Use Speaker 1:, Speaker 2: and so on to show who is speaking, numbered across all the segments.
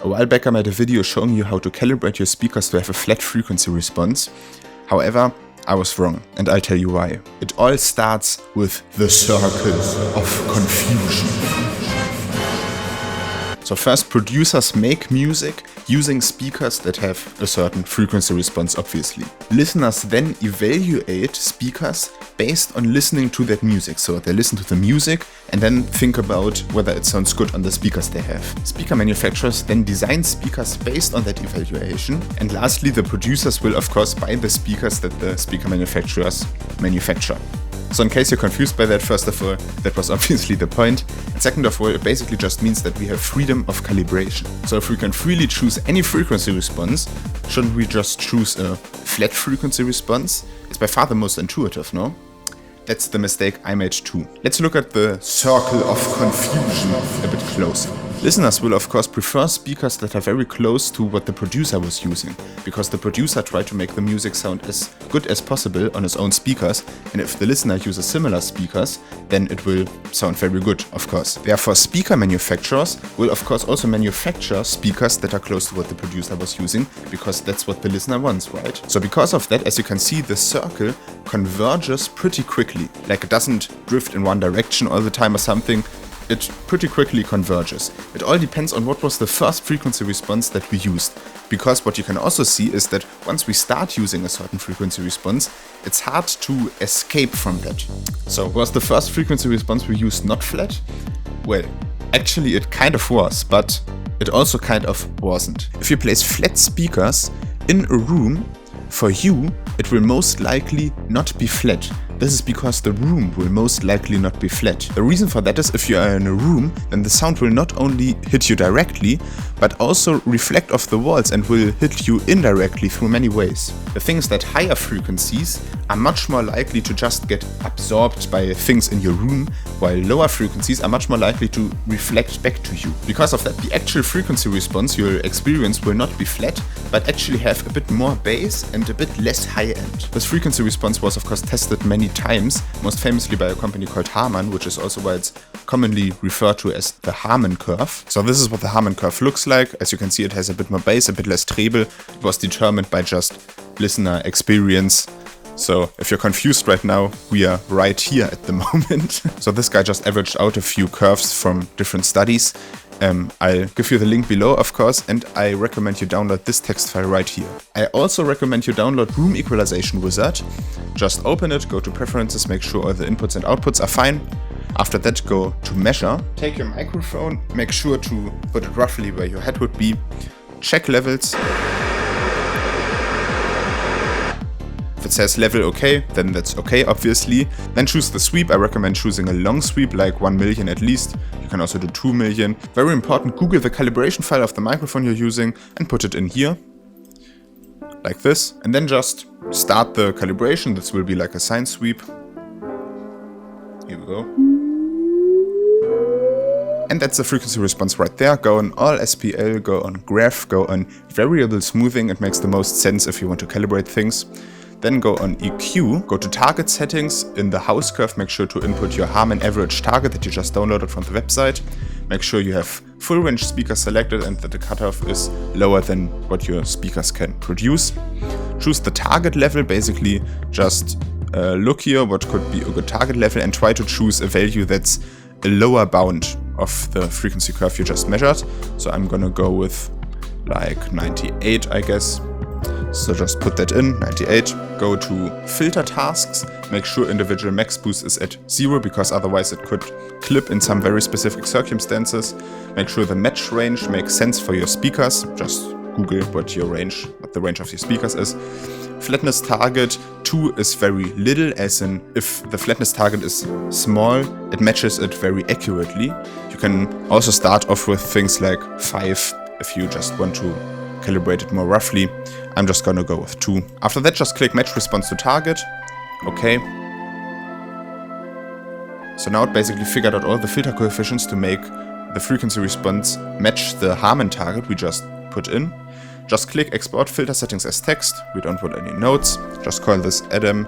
Speaker 1: A while back I made a video showing you how to calibrate your speakers to have a flat frequency response. However, I was wrong, and I'll tell you why. It all starts with the circle of confusion. So first, producers make music using speakers that have a certain frequency response, obviously. Listeners then evaluate speakers based on listening to that music. So they listen to the music and then think about whether it sounds good on the speakers they have. Speaker manufacturers then design speakers based on that evaluation. And lastly, the producers will of course buy the speakers that the speaker manufacturers manufacture. So in case you're confused by that, first of all, that was obviously the point. And second of all, it basically just means that we have freedom of calibration. So if we can freely choose any frequency response, shouldn't we just choose a flat frequency response? It's by far the most intuitive, no? That's the mistake I made too. Let's look at the circle of confusion a bit closer. Listeners will of course prefer speakers that are very close to what the producer was using, because the producer tried to make the music sound as good as possible on his own speakers, and if the listener uses similar speakers, then it will sound very good, of course. Therefore, speaker manufacturers will of course also manufacture speakers that are close to what the producer was using, because that's what the listener wants, right? So because of that, as you can see, the circle converges pretty quickly. Like it doesn't drift in one direction all the time or something. It pretty quickly converges. It all depends on what was the first frequency response that we used. Because what you can also see is that once we start using a certain frequency response, it's hard to escape from that. So was the first frequency response we used not flat? Well, actually it kind of was, but it also kind of wasn't. If you place flat speakers in a room, for you, it will most likely not be flat. This is because the room will most likely not be flat. The reason for that is if you are in a room, then the sound will not only hit you directly, but also reflect off the walls and will hit you indirectly through many ways. The thing is that higher frequencies are much more likely to just get absorbed by things in your room, while lower frequencies are much more likely to reflect back to you. Because of that, the actual frequency response you'll experience will not be flat, but actually have a bit more bass and a bit less high end. This frequency response was of course tested many times, most famously by a company called Harman, which is also why it's commonly referred to as the Harman curve. So this is what the Harman curve looks like. As you can see, it has a bit more bass, a bit less treble. It was determined by just listener experience. So if you're confused right now, we are right here at the moment. So this guy just averaged out a few curves from different studies. I'll give you the link below, of course, and I recommend you download this text file right here. I also recommend you download Room Equalization Wizard. Just open it, go to Preferences, make sure all the inputs and outputs are fine. After that, go to Measure. Take your microphone, make sure to put it roughly where your head would be. Check levels. If it says level OK, then that's OK, obviously. Then choose the sweep. I recommend choosing a long sweep, like 1 million at least. You can also do 2 million. Very important, Google the calibration file of the microphone you're using and put it in here, like this. And then just start the calibration. This will be like a sine sweep. Here we go. And that's the frequency response right there. Go on all SPL, go on graph, go on variable smoothing. It makes the most sense if you want to calibrate things. Then go on EQ, go to target settings. In the house curve, make sure to input your Harman average target that you just downloaded from the website. Make sure you have full range speakers selected and that the cutoff is lower than what your speakers can produce. Choose the target level, basically just look here what could be a good target level and try to choose a value that's a lower bound of the frequency curve you just measured. So I'm gonna go with like 98, I guess. So just put that in, 98. Go to filter tasks, make sure individual max boost is at 0 because otherwise it could clip in some very specific circumstances. Make sure the match range makes sense for your speakers. Just Google what the range of your speakers is. Flatness target 2 is very little, as in if the flatness target is small, it matches it very accurately. You can also start off with things like 5 if you just want to calibrate it more roughly. I'm just gonna go with 2. After that, just click match response to target. Okay. So now it basically figured out all the filter coefficients to make the frequency response match the Harman target we just put in. Just click export filter settings as text. We don't want any notes. Just call this Adam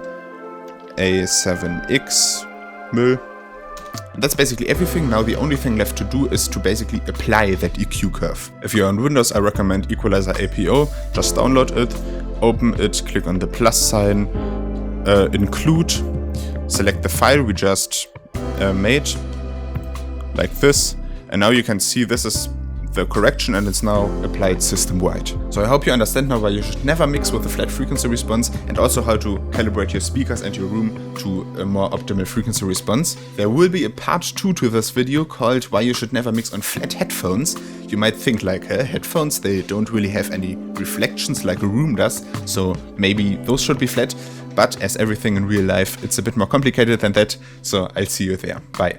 Speaker 1: A7X Müll. And that's basically everything. Now the only thing left to do is to basically apply that EQ curve. If you're on Windows, I recommend Equalizer APO. Just download it, open it, click on the plus sign, include, select the file we just made, like this. And now you can see this is the correction and it's now applied system-wide. So I hope you understand now why you should never mix with a flat frequency response, and also how to calibrate your speakers and your room to a more optimal frequency response. There will be a part 2 to this video called why you should never mix on flat headphones. You might think like, headphones, they don't really have any reflections like a room does, so maybe those should be flat. But as everything in real life, it's a bit more complicated than that, so I'll see you there. Bye.